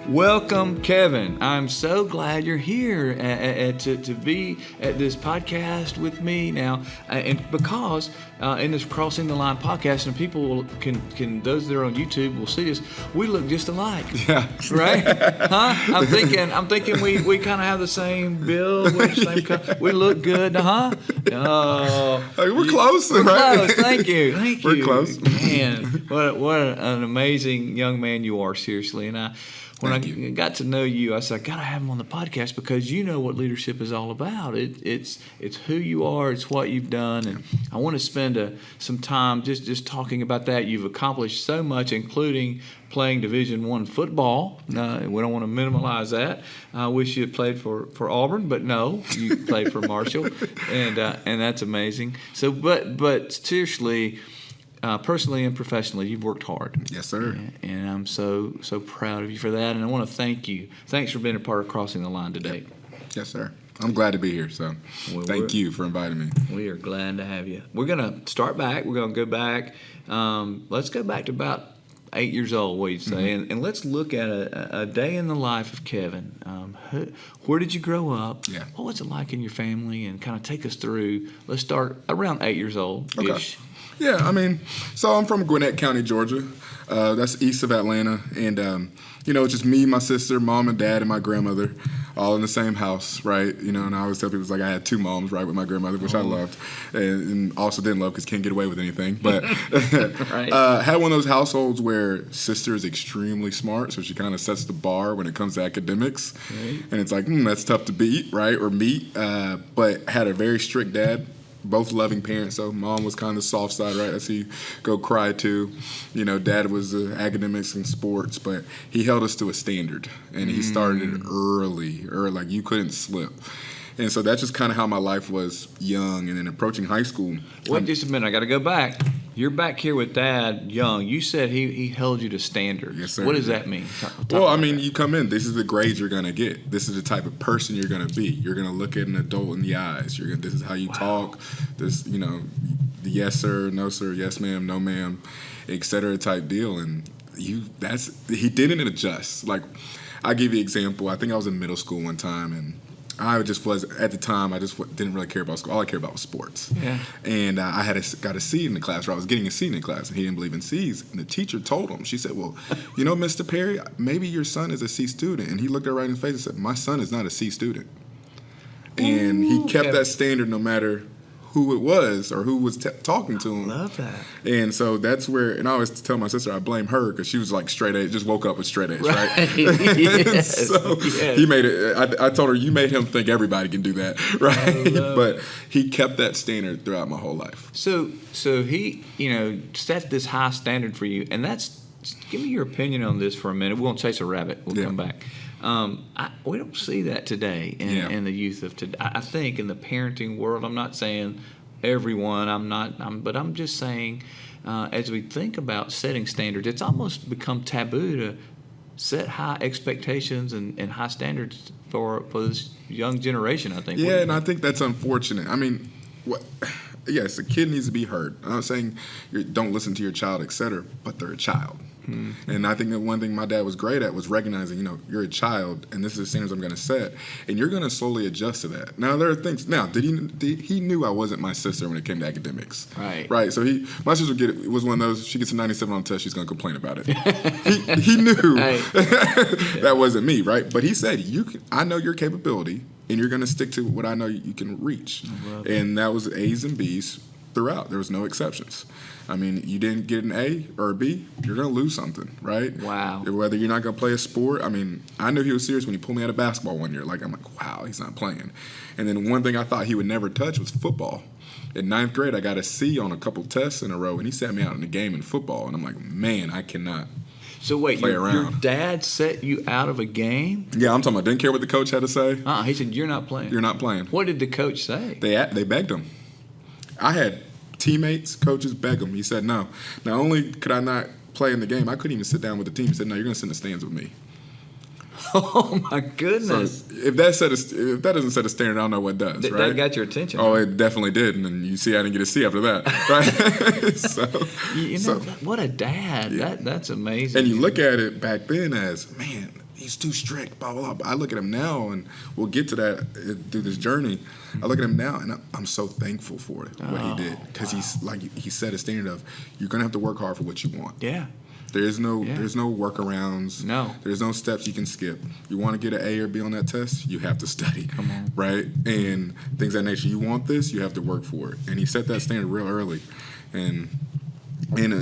Welcome, Kevin. I'm so glad you're here to be at this podcast with me now, and because in this Crossing the Line podcast, and people can those that are on YouTube will see this. We look just alike. Yeah. Right? Huh? I'm thinking we kind of have the same build. We look good, huh? Oh, hey, we're close. We're right? close. Thank you. We're close. Man, what an amazing young man you are. Seriously, and When I got to know you, I said, I got to have him on the podcast because you know what leadership is all about. It's who you are. It's what you've done. And I want to spend some time just talking about that. You've accomplished so much, including playing Division I football. We don't want to minimize that. I wish you had played for Auburn, but no, you played for Marshall, and that's amazing. So, but seriously, personally and professionally, you've worked hard. Yes, sir. And I'm so proud of you for that. And I want to thank you. Thanks for being a part of Crossing the Line today. Yes, sir. I'm glad to be here. So thank you for inviting me. We are glad to have you. We're going to start back. We're going to go back. Let's go back to about 8 years old, what you'd say. Mm-hmm. And let's look at a day in the life of Kevin. Where did you grow up? Yeah. What was it like in your family? And kind of take us through. Let's start around 8 years old-ish. Okay. Yeah, so I'm from Gwinnett County, Georgia. That's east of Atlanta. And, it's just me, my sister, mom and dad, and my grandmother all in the same house, right? And I always tell people it's like I had two moms, right, with my grandmother, which I loved. And also didn't love because can't get away with anything. But right. Had one of those households where sister is extremely smart, so she kind of sets the bar when it comes to academics. Right. And it's like, that's tough to beat, right, or meet. But had a very strict dad. Both loving parents, so mom was kind of soft side, right? I see you go cry too. Dad was academics and sports, but he held us to a standard, and he started early, like you couldn't slip. And so that's just kind of how my life was young, and then approaching high school. Wait just a minute, I got to go back. You're back here with Dad young. You said he held you to standards. Yes, sir. What does that mean? You come in. This is the grades you're going to get. This is the type of person you're going to be. You're going to look at an adult in the eyes. This is how you talk. This, the yes, sir, no, sir, yes, ma'am, no, ma'am, et cetera type deal. And he didn't adjust. Like, I'll give you an example. I think I was in middle school one time, and I just was, at the time, I just didn't really care about school. All I cared about was sports. Yeah. And I got a C in the class, or I was getting a C in the class, and he didn't believe in C's. And the teacher told him, she said, well, Mr. Perry, maybe your son is a C student. And he looked her right in the face and said, my son is not a C student. And he kept that standard no matter who it was or who was talking to him. I love that. And so that's where, and I always tell my sister I blame her because she was like straight A's, just woke up with straight A's, right? Yes. So he made it, I told her, you made him think everybody can do that, right? But he kept that standard throughout my whole life. So he, set this high standard for you, and give me your opinion on this for a minute. We won't chase a rabbit. We'll come back. We don't see that today in the youth of today. I think in the parenting world, I'm not saying everyone, but I'm just saying as we think about setting standards, it's almost become taboo to set high expectations and high standards for this young generation, I think. Yeah, and I think that's unfortunate. Yes, a kid needs to be heard. I'm not saying don't listen to your child, et cetera, but they're a child. Mm-hmm. And I think that one thing my dad was great at was recognizing, you're a child, and this is the standards I'm going to set, and you're going to slowly adjust to that. Now, there are things. Now, he knew I wasn't my sister when it came to academics. Right. So my sister was one of those. She gets a 97 on the test, she's going to complain about it. he knew that wasn't me, right? But he said, I know your capability, and you're going to stick to what I know you can reach. And that was A's and B's throughout. There was no exceptions. You didn't get an A or a B, you're going to lose something, right? Wow. Whether you're not going to play a sport. I knew he was serious when he pulled me out of basketball one year. I'm like, wow, he's not playing. And then one thing I thought he would never touch was football. In 9th grade, I got a C on a couple tests in a row, and he sat me out in a game in football. And I'm like, man, I cannot. So wait, play your around. Dad set you out of a game? Yeah, I'm talking about didn't care what the coach had to say. He said, you're not playing. You're not playing. What did the coach say? They begged him. I had teammates, coaches beg him. He said no. Not only could I not play in the game, I couldn't even sit down with the team. He said, no, you're going to sit in the stands with me. Oh, my goodness. So if that doesn't set a standard, I don't know what does, right? That got your attention. Oh, it definitely did. And then you see I didn't get a C after that, right? What a dad. Yeah. That's amazing. And you look at it back then as, man, he's too strict, blah, blah, blah. I look at him now, and we'll get to that through this journey. I look at him now, and I'm so thankful for what he did, because he set a standard of, you're going to have to work hard for what you want. Yeah. There's no workarounds. No. There's no steps you can skip. You want to get an A or B on that test, you have to study. Come on. Right? And things of that nature. You want this, you have to work for it. And he set that standard real early. And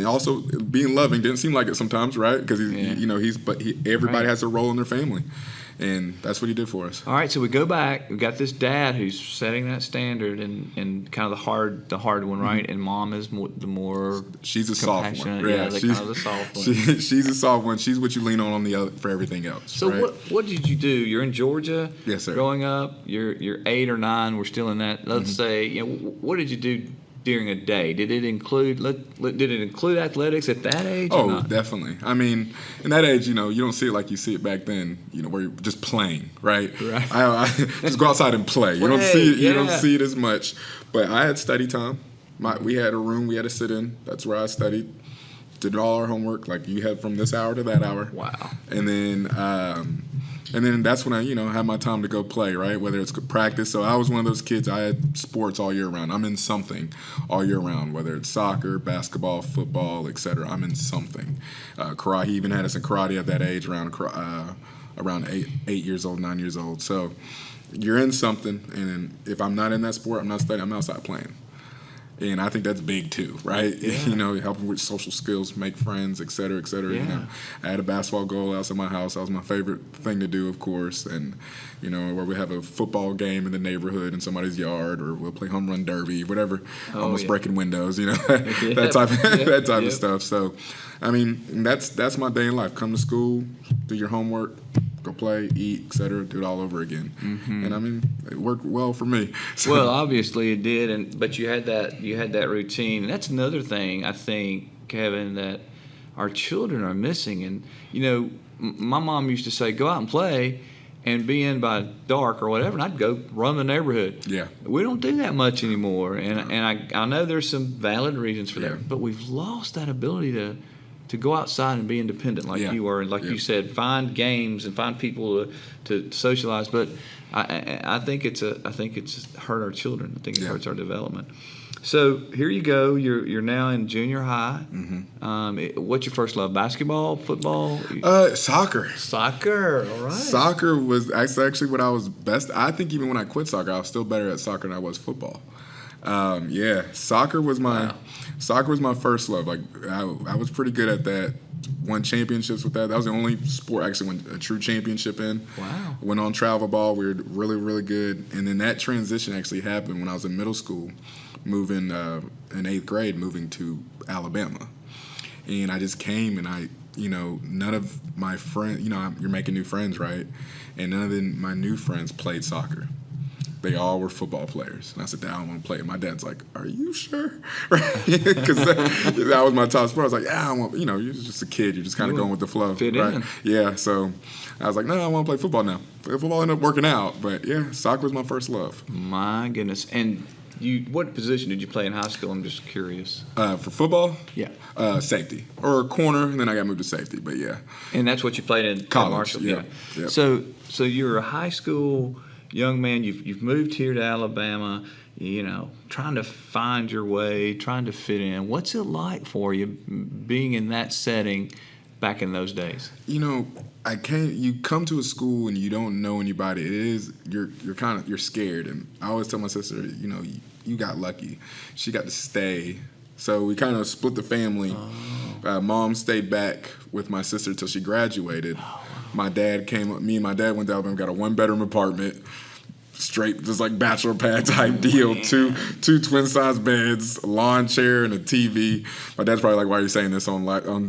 also being loving didn't seem like it sometimes, right? Because everybody has a role in their family. And that's what he did for us. All right, so we go back. We've got this dad who's setting that standard and kind of the hard one, right? Mm-hmm. And mom is the more she's a soft one. Yeah, she's kind of the soft one. She's a soft one. She's what you lean on the other for everything else. So right? what did you do? You're in Georgia. Yes, sir. Growing up, you're 8 or 9. We're still in that. Let's say, what did you do during a day? Did it include athletics at that age? Oh, or not? Definitely. I mean, in that age, you don't see it like you see it back then. Where you're just playing, right? Right. I just go outside and play. You don't see it. You don't see it as much. But I had study time. We had a room we had to sit in. That's where I studied. Did all our homework. Like you had from this hour to that hour. Wow. And then that's when I, had my time to go play, right? Whether it's practice. So I was one of those kids, I had sports all year round. I'm in something all year round, whether it's soccer, basketball, football, etc. I'm in something. Karate, he even had us in karate at that age, around 8 years old, 9 years old. So you're in something, and then if I'm not in that sport, I'm not studying, I'm outside playing. And I think that's big too, right? Yeah. Helping with social skills, make friends, et cetera, et cetera. Yeah. I had a basketball goal outside my house. That was my favorite thing to do, of course. And, where we have a football game in the neighborhood in somebody's yard, or we'll play home run derby, whatever, almost breaking windows, that type of stuff. So, I mean, that's my day in life. Come to school, do your homework, go play, eat, et cetera, do it all over again. Mm-hmm. And I mean, it worked well for me. So. Well, obviously it did, but you had that routine, and that's another thing I think, Kevin, that our children are missing. And my mom used to say, "Go out and play." And be in by dark or whatever, and I'd go run the neighborhood. Yeah, we don't do that much anymore, and I know there's some valid reasons for that, but we've lost that ability to go outside and be independent like you were, and like you said, find games and find people to socialize. But I think it's hurt our children. I think it hurts our development. So here you go. You're now in junior high. Mm-hmm. What's your first love? Basketball, football? Soccer. Soccer. All right. Soccer was actually what I was best. I think even when I quit soccer, I was still better at soccer than I was football. Soccer was my first love. Like I was pretty good at that. Won championships with that. That was the only sport I actually won a true championship in. Wow. Went on travel ball. We were really, really good. And then that transition actually happened when I was in middle school, moving in 8th grade, moving to Alabama. And I just came and none of my friends, you're making new friends, right? And none of my new friends played soccer. They all were football players. And I said, Dad, I don't want to play. And my dad's like, are you sure? Because that was my top sport. I was like, yeah, I want, you're just a kid. You're just kind of going with the flow. Fit right? in. Yeah, so I was like, no, I want to play football now. Football ended up working out. But, yeah, soccer was my first love. My goodness. And what position did you play in high school? I'm just curious. For football? Yeah. Safety. Or corner, and then I got moved to safety, but yeah. And that's what you played in college? Marshall? Yeah. Yep. So you're a high school young man, you've moved here to Alabama, trying to find your way, trying to fit in. What's it like for you being in that setting back in those days? You come to a school and you don't know anybody. It is you're scared, and I always tell my sister, you got lucky. She got to stay. So we kind of split the family. Oh. Mom stayed back with my sister till she graduated. Oh. My dad me and my dad went to Alabama, got a 1-bedroom apartment, straight, just like bachelor pad type deal. Two twin size beds, a lawn chair, and a TV. My dad's probably like, "Why are you saying this on telling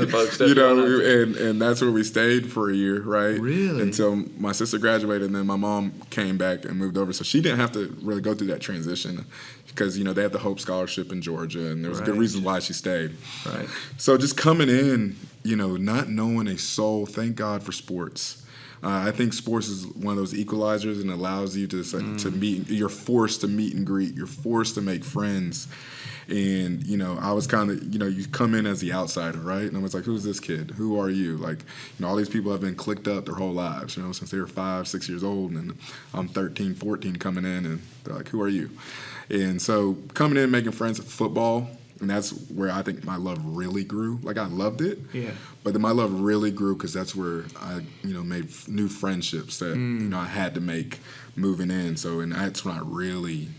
folks?" And that's where we stayed for a year, right? Really? Until my sister graduated, and then my mom came back and moved over, so she didn't have to really go through that transition. Because, they had the Hope Scholarship in Georgia, and there was good reasons why she stayed. Right. So just coming in, not knowing a soul, thank God for sports. I think sports is one of those equalizers and allows you to meet. You're forced to meet and greet. You're forced to make friends. And, I was kind of, you come in as the outsider, right? And I was like, who's this kid? Who are you? Like, all these people have been clicked up their whole lives, since they were 5, 6 years old. And I'm 13, 14 coming in, and they're like, who are you? And so coming in, making friends at football, and that's where I think my love really grew. Like, I loved it. Yeah. But then my love really grew because that's where I, made new friendships that, I had to make moving in. So, and that's when I really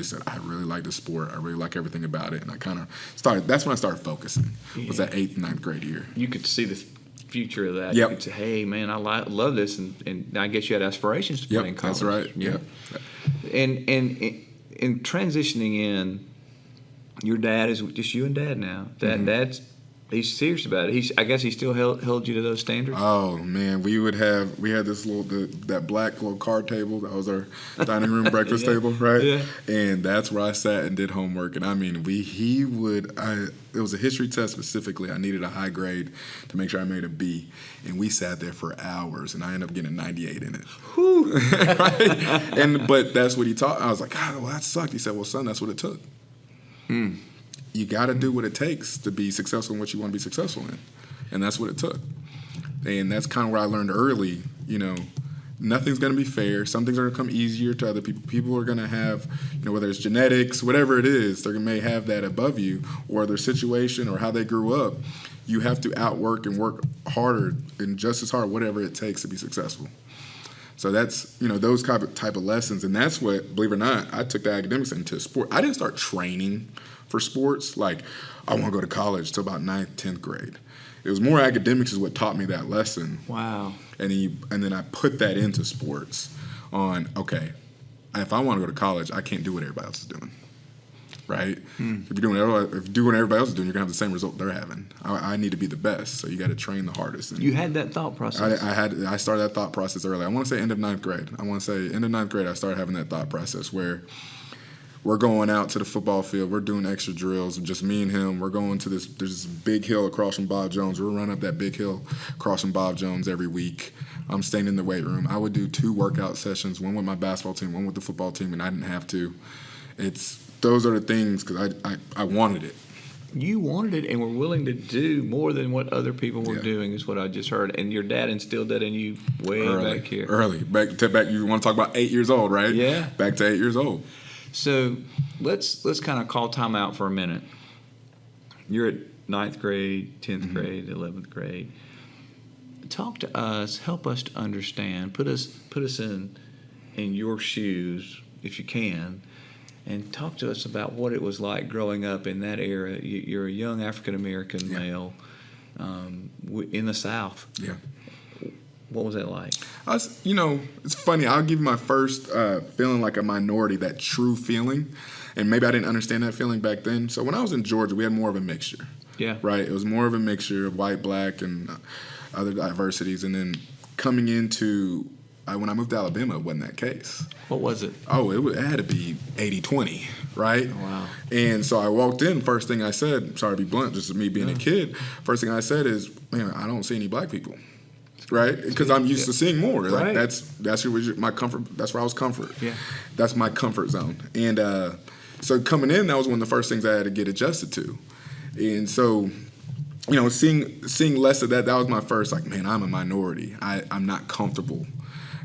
said, I really like the sport. I really like everything about it. And I kind of started, that's when I started focusing, was that 8th, 9th grade year. You could see the future of that. Yep. You could say, hey, man, I love this. And I guess you had aspirations to play in college. That's right. Yeah. And in transitioning in, your dad is just you and Dad now. Dad's he's serious about it. I guess he still held you to those standards. Oh man, we had this that black little card table that was our dining room breakfast table, right? Yeah. And that's where I sat and did homework. And I mean, it was a history test specifically. I needed a high grade to make sure I made a B, and we sat there for hours, and I ended up getting a 98 in it. Whew. Right? But that's what he taught. I was like, well, that sucked. He said, well, son, that's what it took. You got to do what it takes to be successful in what you want to be successful in. And that's what it took. And that's kind of what I learned early. Nothing's going to be fair. Some things are going to come easier to other people. People are going to have, whether it's genetics, whatever it is, they may have that above you, or their situation or how they grew up. You have to outwork and work harder and just as hard, whatever it takes to be successful. So that's, those type of lessons. And that's what, believe it or not, I took the academics into sport. I didn't start training for sports like I want to go to college till about 9th, 10th grade. It was more academics is what taught me that lesson. Wow. And then I put that into sports on, okay, if I want to go to college, I can't do what everybody else is doing. Right? If you're doing what everybody else is doing, you're going to have the same result they're having. I need to be the best, so you got to train the hardest. And you had that thought process. I started that thought process early. I want to say end of 9th grade. I started having that thought process where we're going out to the football field. We're doing extra drills, just me and him. We're going to there's this big hill across from Bob Jones. We're running up that big hill across from Bob Jones every week. I'm staying in the weight room. I would do 2 workout sessions, one with my basketball team, one with the football team, and I didn't have to. Those are the things because I wanted it. You wanted it and were willing to do more than what other people were doing is what I just heard. And your dad instilled that in you back here. Early. Back. You want to talk about 8 years old, right? Yeah. Back to 8 years old. So let's kind of call time out for a minute. You're at 9th grade, 10th grade, 11th grade. Talk to us, help us to understand, put us in your shoes if you can, and talk to us about what it was like growing up in that era. You're a young African-American male in the South. Yeah. What was that like? It's funny. I'll give you my first feeling like a minority, that true feeling. And maybe I didn't understand that feeling back then. So when I was in Georgia, we had more of a mixture. Yeah. Right? It was more of a mixture of white, black, and other diversities. And then coming into when I moved to Alabama, it wasn't that case. What was it? Oh, it had to be 80-20, right? Oh, wow. And so I walked in, first thing I said, sorry to be blunt, just me being a kid, first thing I said is, man, I don't see any black people, right? Because I'm used to seeing more. Like, right. That's my comfort. That's where I was comfort. Yeah. That's my comfort zone. And so coming in, that was one of the first things I had to get adjusted to. And so, seeing less of that was my first, like, man, I'm a minority. I'm not comfortable.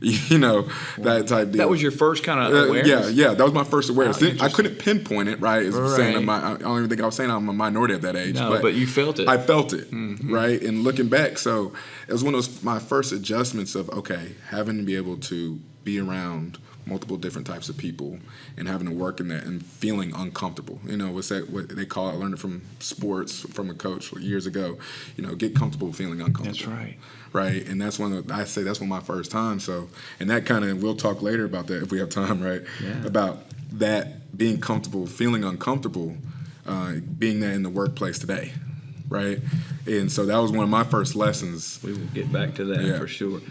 That type deal. That was your first kind of awareness? Yeah, that was my first awareness. I couldn't pinpoint it, right? Right. I don't even think I was saying I'm a minority at that age. No, but you felt it. I felt it, right? And looking back, so it was one of my first adjustments of, okay, having to be able to be around multiple different types of people and having to work in that and feeling uncomfortable. What's that? What they call it? I learned it from sports from a coach years ago. Get comfortable feeling uncomfortable. That's right. Right, and that's one of that's one of my first time. So, and that kind of we'll talk later about that if we have time, right? Yeah. About that being comfortable, feeling uncomfortable, being that in the workplace today, right? And so that was one of my first lessons. We will get back to that for sure.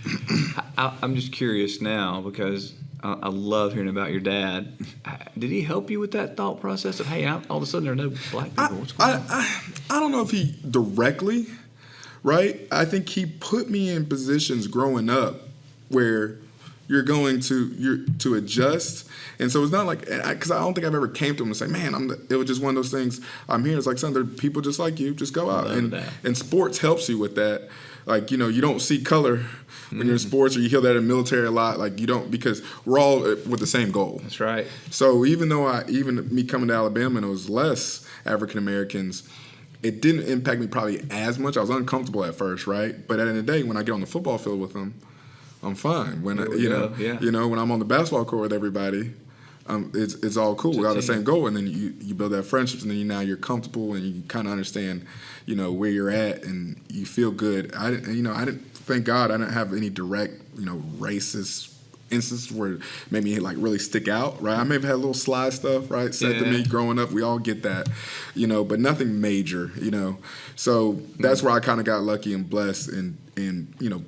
I'm just curious now because I love hearing about your dad. Did he help you with that thought process of, hey, all of a sudden there are no black people? What's going on? I don't know if he directly. Right? I think he put me in positions growing up where you're going to adjust. And so it's not like, because I don't think I've ever came to them and say, man, it was just one of those things. I'm here. It's like, son, there are people just like you. Just go out. And sports helps you with that. Like, you don't see color when you're in sports, or you hear that in military a lot. Like, you don't, because we're all with the same goal. That's right. So even me coming to Alabama and it was less African Americans, it didn't impact me probably as much. I was uncomfortable at first, right? But at the end of the day, when I get on the football field with them, I'm fine. When when I'm on the basketball court with everybody, it's all cool. We got the same goal, and then you build that friendships, and then now you're comfortable, and you kind of understand, where you're at, and you feel good. Thank God, I didn't have any direct, racist instances where it made me like really stick out. Right, I may have had a little sly stuff, right, said to me growing up. We all get that, but nothing major, So that's where I kind of got lucky and blessed, and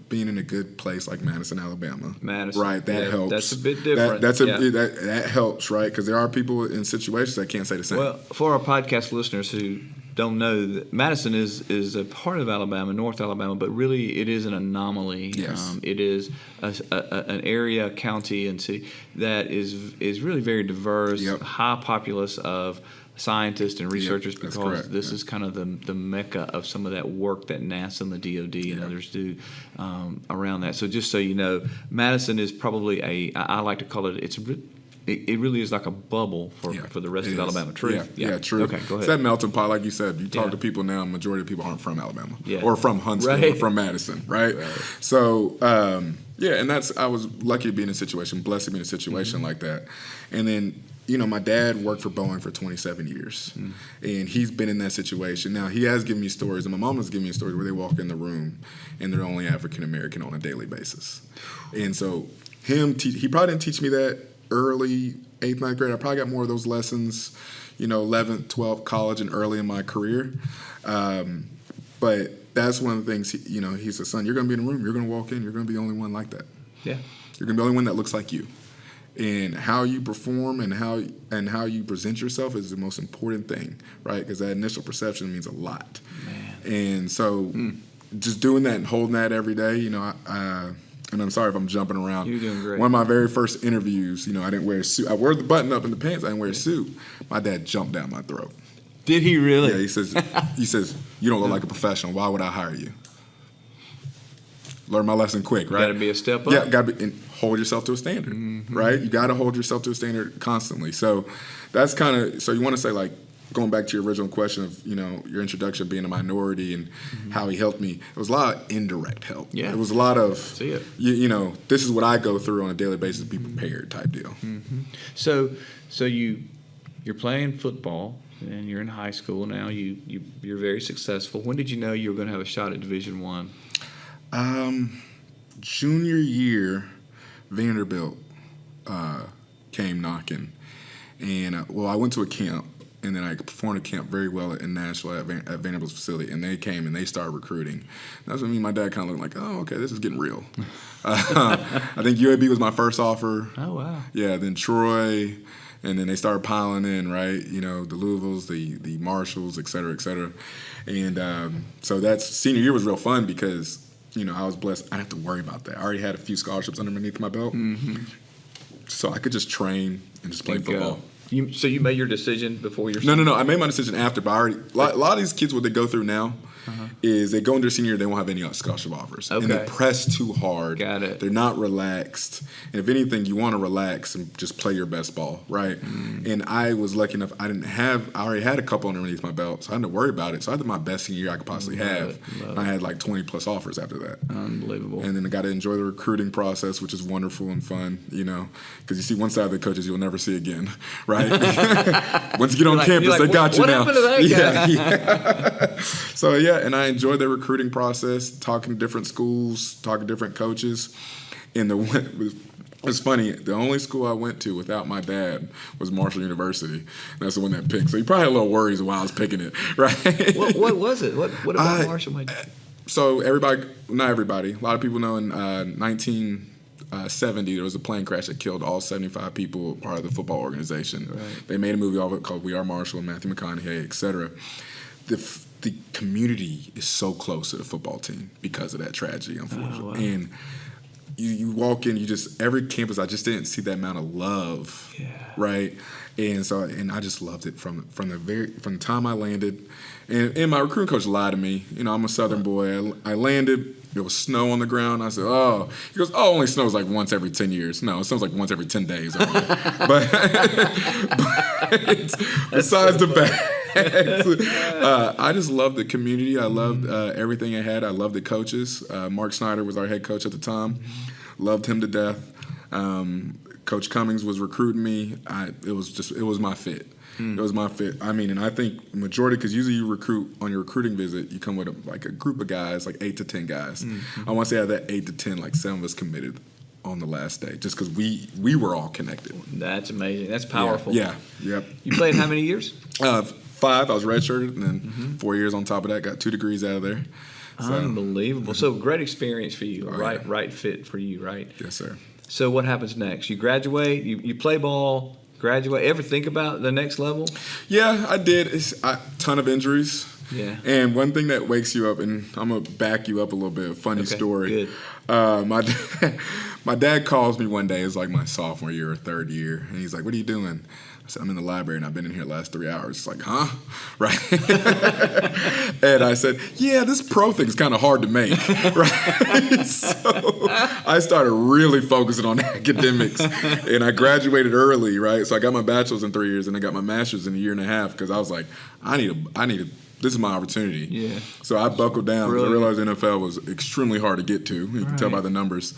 being in a good place like Madison, Alabama. Right, that helps. That's a bit different. That helps, right? Because there are people in situations that can't say the same. Well, for our podcast listeners who don't know, that Madison is a part of Alabama, North Alabama, but really it is an anomaly. Yes. It is an area, county, and city that is really very diverse, high populace of scientists and researchers, because this is kind of the mecca of some of that work that NASA and the DoD and others do around that. So just so you know, Madison is probably I like to call it, it really is like a bubble for the rest of Alabama. True. Yeah, true. Okay, go ahead. It's that melting pot, like you said. You talk to people now, majority of people aren't from Alabama or from Huntsville or from Madison, right? So, and I was lucky to be in a situation, blessed to be in a situation like that. And then, my dad worked for Boeing for 27 years, and he's been in that situation. Now, he has given me stories, and my mom has given me stories where they walk in the room, and they're only African-American on a daily basis. And so he probably didn't teach me that early, 8th, 9th grade. I probably got more of those lessons, 11th, 12th, college, and early in my career. But that's one of the things, he said, son, you're going to be in a room, you're going to walk in, you're going to be the only one like that. Yeah. You're going to be the only one that looks like you. And how you perform and how you present yourself is the most important thing, right? Because that initial perception means a lot. Man. And so just doing that and holding that every day, and I'm sorry if I'm jumping around. You're doing great. One of my very first interviews, I didn't wear a suit. I wore the button up in the pants. I didn't wear a suit. My dad jumped down my throat. Did he really? Yeah, he says, you don't look like a professional. Why would I hire you? Learn my lesson quick, right? Got to be a step up. Yeah, got to be, and hold yourself to a standard, right? You got to hold yourself to a standard constantly. So that's kind of, so you want to say, like, going back to your original question of, your introduction being a minority and how he helped me, it was a lot of indirect help. Yeah. It was a lot of, this is what I go through on a daily basis, be prepared type deal. So you're playing football and you're in high school now. You're very successful. When did you know you were going to have a shot at Division I? Junior year, Vanderbilt came knocking. And, I went to a camp. And then I performed a camp very well in Nashville at Vanderbilt's facility. And they came and they started recruiting. That's when me and my dad kind of looked like, oh, okay, this is getting real. I think UAB was my first offer. Oh, wow. Yeah, then Troy. And then they started piling in, right? The Louisvilles, the Marshalls, et cetera, et cetera. And so that senior year was real fun because, I was blessed. I didn't have to worry about that. I already had a few scholarships underneath my belt. So I could just train and just play football. So you made your decision before your No. I made my decision after, but I already a lot of these kids, what they go through now is they go into their senior year, they won't have any scholarship offers. Okay. And they press too hard. Got it. They're not relaxed. And if anything, you want to relax and just play your best ball, right? And I was lucky enough, I already had a couple underneath my belt, so I didn't worry about it. So I did my best senior year I could possibly have. I had like 20 plus offers after that. Unbelievable. And then I got to enjoy the recruiting process, which is wonderful and fun, because you see one side of the coaches you'll never see again, right? Once you get on campus, they got you now. What happened to that guy? Yeah. So, and I enjoyed the recruiting process, talking to different schools, talking to different coaches. And it's funny, the only school I went to without my dad was Marshall University. And that's the one that picked. So he probably had a little worries while I was picking it, right? What was it? What about Marshall made you? So not everybody. A lot of people know in 1970 there was a plane crash that killed all 75 people part of the football organization. Right. They made a movie of it called We Are Marshall, Matthew McConaughey, et cetera. The community is so close to the football team because of that tragedy, unfortunately. Oh, wow. And you walk in, every campus, I just didn't see that amount of love, right? And I just loved it from the time I landed. And my recruiting coach lied to me. I'm a Southern boy. I landed. There was snow on the ground. I said, "Oh." He goes, "Oh, only snows like once every 10 years." No, it snows like once every 10 days. but besides the fact, I just loved the community. I loved everything I had. I loved the coaches. Mark Snyder was our head coach at the time. Loved him to death. Coach Cummings was recruiting me. It was my fit. It was my fit. I mean, and I think majority, because usually you recruit on your recruiting visit, you come with a group of guys, like 8 to 10 guys. I want to say out of that 8 to 10, like 7 of us committed on the last day, just because we were all connected. That's amazing. That's powerful. Yeah. Yep. You played how many years? 5. I was redshirted, and then 4 years on top of that. Got 2 degrees out of there. So, unbelievable. So great experience for you. Yeah. Right fit for you, right? Yes, sir. So what happens next? You graduate. You play ball. Graduate. Ever think about the next level? Yeah, I did. It's a ton of injuries. Yeah. And one thing that wakes you up, and I'm gonna back you up a little bit. A funny story. Good. My dad calls me one day. It's like my sophomore year or third year, and he's like, "What are you doing?" I said, "I'm in the library, and I've been in here the last 3 hours." It's like, "Huh?" Right? And I said, "Yeah, this pro thing's kind of hard to make." Right? So I started really focusing on academics, and I graduated early. Right? So I got my bachelor's in 3 years, and I got my master's in a year and a half because I was like, I need a. This is my opportunity. Yeah. So I buckled down because I realized the NFL was extremely hard to get to. You can tell by the numbers.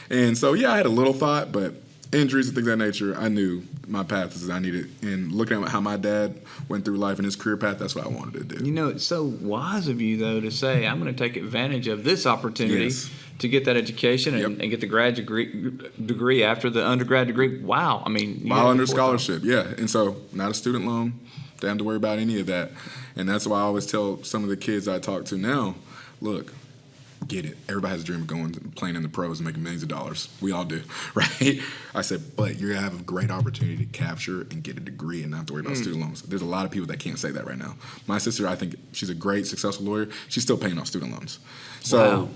And so, I had a little thought, but injuries and things of that nature, I knew my path is I needed. And looking at how my dad went through life and his career path, that's what I wanted to do. It's so wise of you, though, to say, I'm going to take advantage of this opportunity to get that education and get the graduate degree after the undergrad degree. Wow. I mean, while under scholarship, And so not a student loan. Don't have to worry about any of that. And that's why I always tell some of the kids I talk to now, look, get it. Everybody has a dream of going and playing in the pros and making millions of dollars. We all do, right? I said, but you're going to have a great opportunity to capture and get a degree and not have to worry about student loans. There's a lot of people that can't say that right now. My sister, I think she's a great, successful lawyer. She's still paying off student loans. So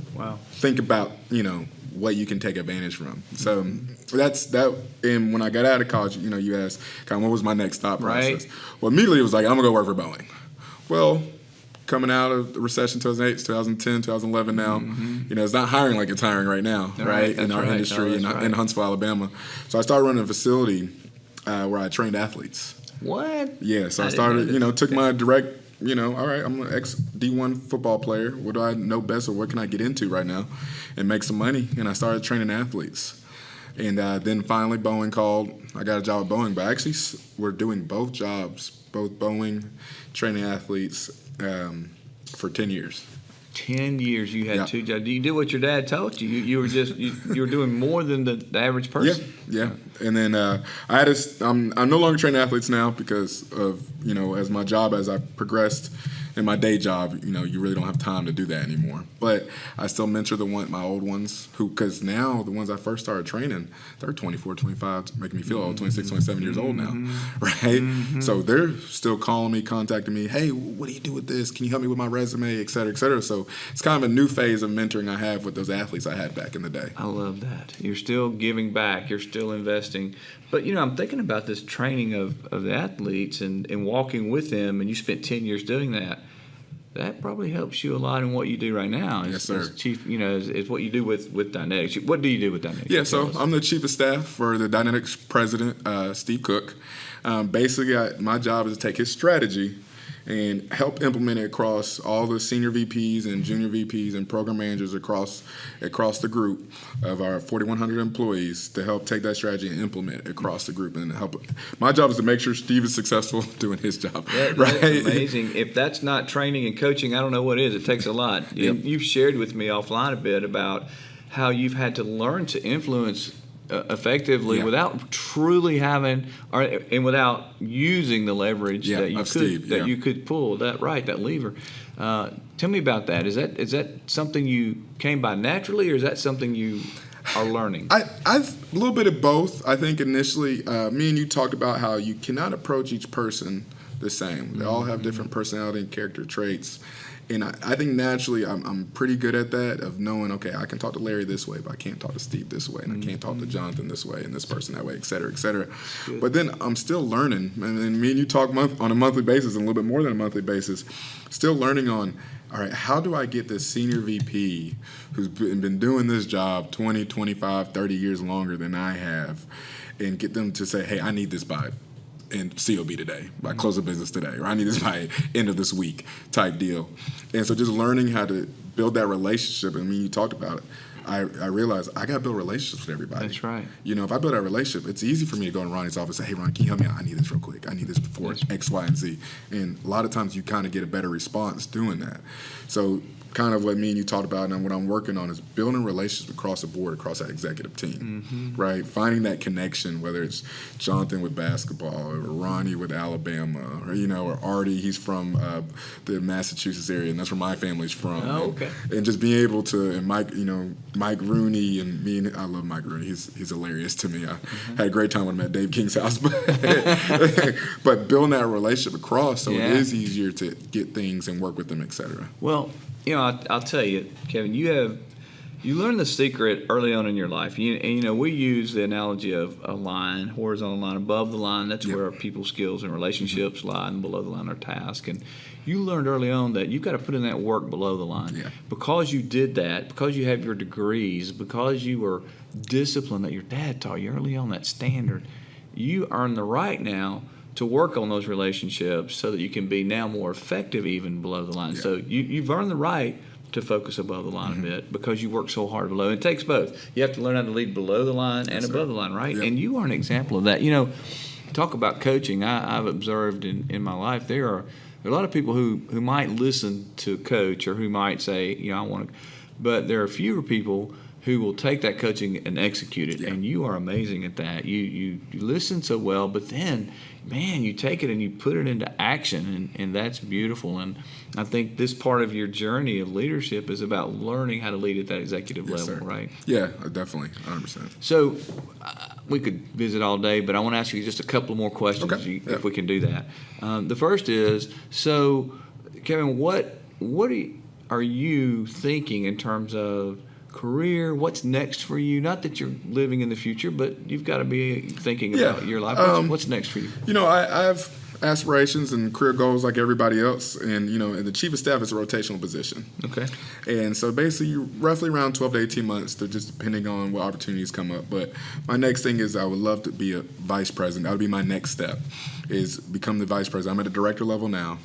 think about, what you can take advantage from. So that's that. And when I got out of college, you asked kind of what was my next thought process. Right. Well, immediately it was like, I'm going to go work for Boeing. Well, coming out of the recession 2008, 2010, 2011 now, it's not hiring like it's hiring right now, right? In our industry in Huntsville, Alabama. So I started running a facility where I trained athletes. What? Yeah, so I started, took my direct, all right, I'm an ex-D1 football player. What do I know best or what can I get into right now and make some money? And I started training athletes. And then finally Boeing called. I got a job at Boeing, but actually we're doing both jobs, both Boeing training athletes for 10 years. 10 years you had 2 jobs. Do you do what your dad told you? You were just you were doing more than the average person. Yeah. And then I'm no longer training athletes now because of as my job as I progressed in my day job, you really don't have time to do that anymore. But I still mentor my old ones because now the ones I first started training, they're 24, 25, making me feel old, 26, 27 years old now, right? So they're still calling me, contacting me, hey, what do you do with this? Can you help me with my resume, et cetera, et cetera? So it's kind of a new phase of mentoring I have with those athletes I had back in the day. I love that. You're still giving back. You're still investing. But, I'm thinking about this training of the athletes and walking with them, and you spent 10 years doing that. That probably helps you a lot in what you do right now. Yes, sir. As chief, is what you do with Dynetics. What do you do with Dynetics? Yeah, so I'm the chief of staff for the Dynetics president, Steve Cook. Basically, my job is to take his strategy and help implement it across all the senior VPs and junior VPs and program managers across the group of our 4,100 employees to help take that strategy and implement it across the group and help. My job is to make sure Steve is successful doing his job. That's amazing. If that's not training and coaching, I don't know what is. It takes a lot. Yep. You've shared with me offline a bit about how you've had to learn to influence effectively without truly having and without using the leverage that you could pull that lever. Tell me about that. Is that something you came by naturally, or is that something you are learning? I've a little bit of both. I think initially me and you talked about how you cannot approach each person the same. They all have different personality and character traits. And I think naturally I'm pretty good at that, of knowing, okay, I can talk to Larry this way, but I can't talk to Steve this way, and I can't talk to Jonathan this way, and this person that way, et cetera, et cetera. But then I'm still learning, and me and you talk on a monthly basis, and a little bit more than a monthly basis, still learning on, all right, how do I get this senior VP who's been doing this job 20, 25, 30 years longer than I have, and get them to say, hey, I need this by and COB today, by close of business today, or I need this by end of this week type deal. And so just learning how to build that relationship. And when you talked about it, I realized I got to build relationships with everybody. That's right. You know, if I build that relationship, it's easy for me to go in Ronnie's office and say, hey, Ron, can you help me out? I need this real quick. I need this before X, Y, and Z. And a lot of times you kind of get a better response doing that. So kind of what me and you talked about and what I'm working on is building relationships across the board, across that executive team, right? Finding that connection, whether it's Jonathan with basketball or Ronnie with Alabama, or, you know, or Artie, he's from the Massachusetts area, and that's where my family's from. Oh, okay. And just being able to, and Mike, you know, Mike Rooney, and me, and I love Mike Rooney. He's hilarious to me. I had a great time with him at Dave King's house, but building that relationship across, so it is easier to get things and work with them, et cetera. Well, you know, I'll tell you, Kevin, you learned the secret early on in your life. You know, we use the analogy of a line, horizontal line, above the line. That's where our people skills and relationships lie, and below the line are tasks. And you learned early on that you've got to put in that work below the line. Yeah. Because you did that, because you have your degrees, because you were disciplined that your dad taught you early on, that standard, you earn the right now to work on those relationships so that you can be now more effective even below the line. Yeah. So you've earned the right to focus above the line a bit because you work so hard below. It takes both. You have to learn how to lead below the line and above the line, right? Yep. And you are an example of that. You know, talk about coaching. I've observed in my life there are a lot of people who might listen to a coach or who might say, you know, I want to, but there are fewer people who will take that coaching and execute it. Yeah. And you are amazing at that. You listen so well, but then, man, you take it and you put it into action, and that's beautiful. And I think this part of your journey of leadership is about learning how to lead at that executive level, right? Yeah, definitely, 100%. So we could visit all day, but I want to ask you just a couple more questions if we can do that. The first is, so Kevin, what are you thinking in terms of career? What's next for you? Not that you're living in the future, but you've got to be thinking about your life. What's next for you? You know, I have aspirations and career goals like everybody else, and you know, and the chief of staff is a rotational position. Okay. And so basically, roughly around 12 to 18 months, they're just depending on what opportunities come up. But my next thing is I would love to be a vice president. That would be my next step, is become the vice president. I'm at a director level now.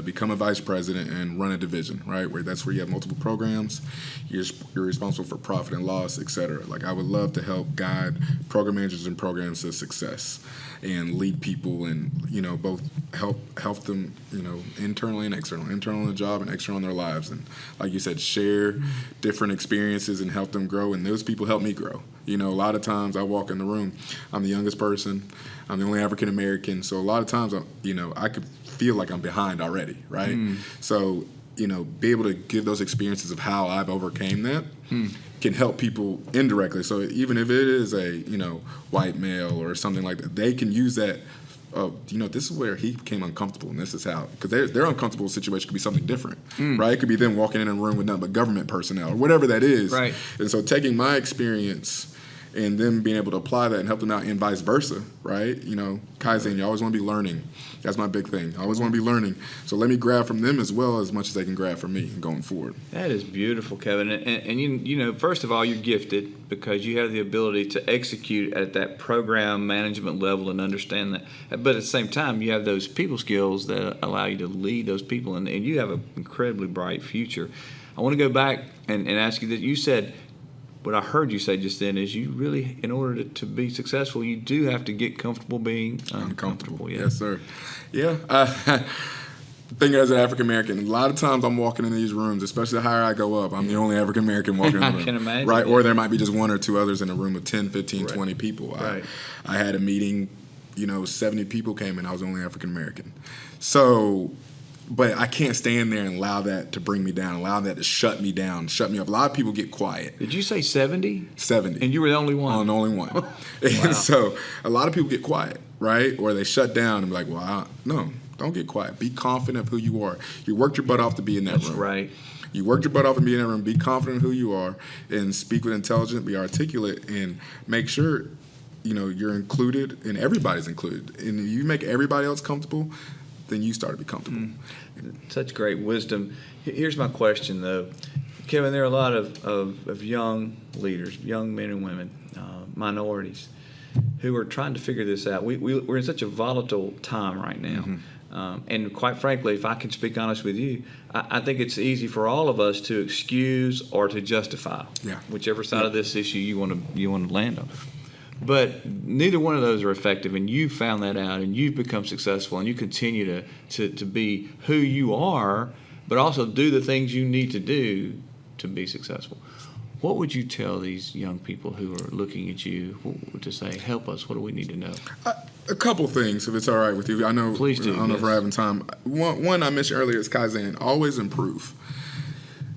Become a vice president and run a division, right? That's where you have multiple programs. You're responsible for profit and loss, et cetera. Like, I would love to help guide program managers and programs to success and lead people, and, you know, both help them, you know, internally and externally, internal in the job and external in their lives. And like you said, share different experiences and help them grow. And those people help me grow. You know, a lot of times I walk in the room, I'm the youngest person, I'm the only African American. So a lot of times, I could feel like I'm behind already, right? So, you know, be able to give those experiences of how I've overcame that can help people indirectly. So even if it is a, you know, white male or something like that, they can use that. You know, this is where he became uncomfortable, and this is how. Because their uncomfortable situation could be something different, right? It could be them walking in a room with nothing but government personnel or whatever that is. Right. And so taking my experience and them being able to apply that and help them out, and vice versa, right? You know, Kaizen, you always want to be learning. That's my big thing. I always want to be learning. So let me grab from them as well as much as they can grab from me going forward. That is beautiful, Kevin. And you know, first of all, you're gifted because you have the ability to execute at that program management level and understand that. But at the same time, you have those people skills that allow you to lead those people, and you have an incredibly bright future. I want to go back and ask you that. You said, what I heard you say just then is you really, in order to be successful, you do have to get comfortable being uncomfortable. Yeah. Yes, sir. Yeah. Thinking as an African American, a lot of times I'm walking in these rooms, especially the higher I go up, I'm the only African American walking in the room. I can imagine. Right? Yeah. Or there might be just one or two others in a room of 10, 15, 20 people. Right. I had a meeting, you know, 70 people came in, I was the only African American. So, but I can't stand there and allow that to bring me down, allow that to shut me down, shut me up. A lot of people get quiet. Did you say 70? 70. And you were the only one? I'm the only one. And so a lot of people get quiet, right? Or they shut down and be like, well, no. Don't get quiet. Be confident of who you are. You worked your butt off to be in that room. That's right. You worked your butt off and be in that room. Be confident in who you are and speak with intelligence, be articulate, and make sure, you're included and everybody's included. And if you make everybody else comfortable, then you start to be comfortable. Such great wisdom. Here's my question, though. Kevin, there are a lot of young leaders, young men and women, minorities, who are trying to figure this out. We're in such a volatile time right now. And quite frankly, if I can speak honest with you, I think it's easy for all of us to excuse or to justify, whichever side of this issue you want to land on. But neither one of those are effective, and you've found that out, and you've become successful, and you continue to be who you are, but also do the things you need to do to be successful. What would you tell these young people who are looking at you to say, help us, what do we need to know? A couple things, if it's all right with you. I know. Please do. I don't know if we're having time. One I mentioned earlier is Kaizen. Always improve.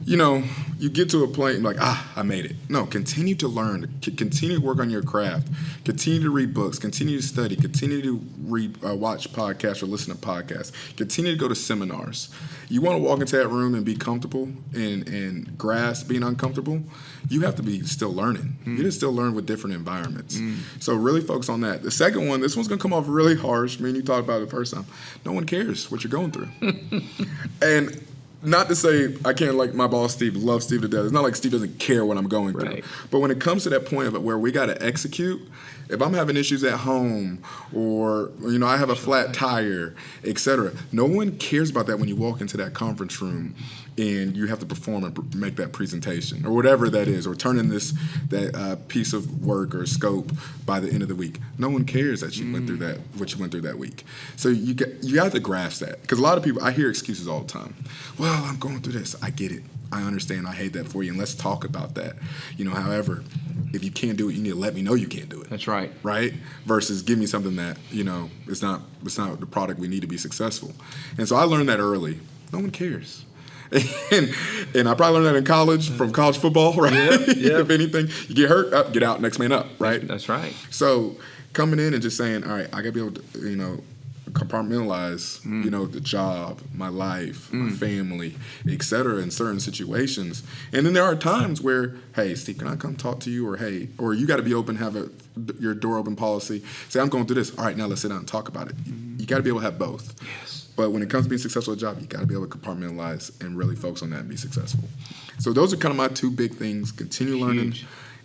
You get to a point like, I made it. No, continue to learn. Continue to work on your craft. Continue to read books. Continue to study. Continue to watch podcasts or listen to podcasts. Continue to go to seminars. You want to walk into that room and be comfortable and grasp being uncomfortable, you have to be still learning. You just still learn with different environments. So really focus on that. The second one, this one's going to come off really harsh. I mean, you talked about it the first time. No one cares what you're going through. And not to say I can't, like my boss Steve, love Steve to death. It's not like Steve doesn't care what I'm going through. Right. But when it comes to that point of it where we got to execute, if I'm having issues at home or, I have a flat tire, etc., no one cares about that when you walk into that conference room and you have to perform and make that presentation or whatever that is, or turn in that piece of work or scope by the end of the week. No one cares that you went through that, what you went through that week. So you have to grasp that, because a lot of people, I hear excuses all the time. Well, I'm going through this. I get it. I understand. I hate that for you, and let's talk about that. However, if you can't do it, you need to let me know you can't do it. That's right. Right? Versus give me something that, it's not the product we need to be successful. And so I learned that early. No one cares. And I probably learned that in college, from college football, right? Yep. If anything, you get hurt, get out, next man up, right? That's right. So coming in and just saying, all right, I got to be able to, compartmentalize, the job, my life, my family, et cetera, in certain situations. And then there are times where, hey, Steve, can I come talk to you? Or you got to be open, have your door open policy. Say, I'm going through this. All right, now let's sit down and talk about it. You got to be able to have both. Yes. But when it comes to being successful at a job, you got to be able to compartmentalize and really focus on that and be successful. So those are kind of my two big things. Continue learning.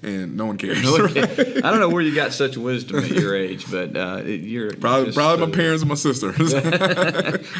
And no one cares. I don't know where you got such wisdom at your age, but you're probably my parents and my sister.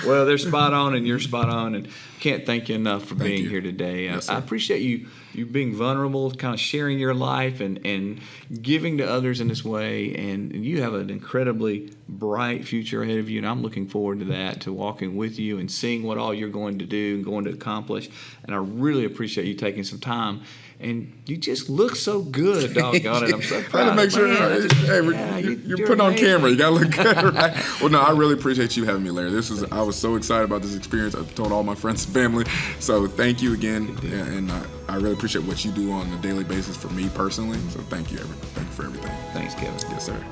Well, they're spot on, and you're spot on, and can't thank you enough for being here today. Yes, I appreciate you being vulnerable, kind of sharing your life and giving to others in this way. And you have an incredibly bright future ahead of you, and I'm looking forward to that, to walking with you and seeing what all you're going to do and going to accomplish. And I really appreciate you taking some time. And you just look so good, doggone it. I'm so proud. To make sure, you're putting on camera. You got to look good, right? Well, no, I really appreciate you having me, Larry. I was so excited about this experience. I told all my friends and family. So thank you again. And I really appreciate what you do on a daily basis for me personally. So thank you for everything. Thanks, Kevin. Yes, sir.